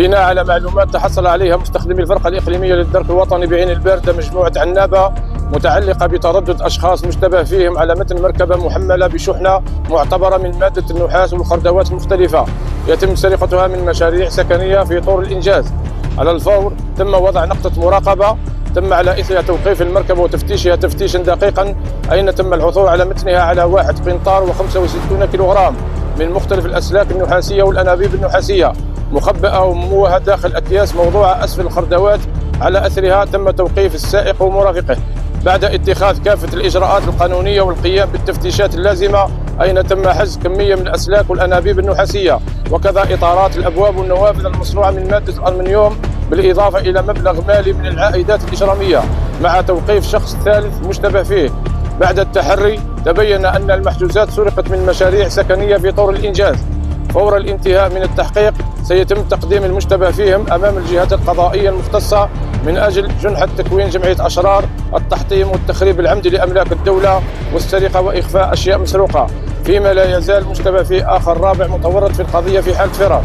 بناء على معلومات تحصل عليها مستخدمي الفرقة الإقليمية للدرك الوطني بعين الباردة مجموعة عنابة متعلقة بتردد أشخاص مشتبه فيهم على متن مركبة محملة بشحنة معتبرة من مادة النحاس والخردوات المختلفة يتم سرقتها من مشاريع سكنية في طور الإنجاز. على الفور تم وضع نقطة مراقبة تم على إثرها توقيف المركبة وتفتيشها تفتيشا دقيقا، أين تم العثور على متنها على 1 قنطار و65 كيلوغرام من مختلف الأسلاك النحاسية والأنابيب النحاسية مخبأة ومموهة داخل أكياس موضوعة أسفل الخردوات. على أثرها تم توقيف السائق ومرافقه بعد اتخاذ كافة الإجراءات القانونية والقيام بالتفتيشات اللازمة، أين تم حجز كمية من الأسلاك والأنابيب النحاسية وكذا إطارات الأبواب والنوافذ المصنوعة من مادة الألمنيوم، بالإضافة إلى مبلغ مالي من العائدات الإجرامية مع توقيف شخص ثالث مشتبه فيه. بعد التحري تبين أن المحجوزات سرقت من مشاريع سكنية في طور الإنجاز. فور الانتهاء من التحقيق سيتم تقديم المشتبه فيهم أمام الجهات القضائية المختصة من أجل جنحة تكوين جمعية أشرار التحطيم والتخريب العمدي لأملاك الدولة والسرقة وإخفاء أشياء مسروقة، فيما لا يزال مشتبه فيه آخر رابع متورط في القضية في حالة فرار.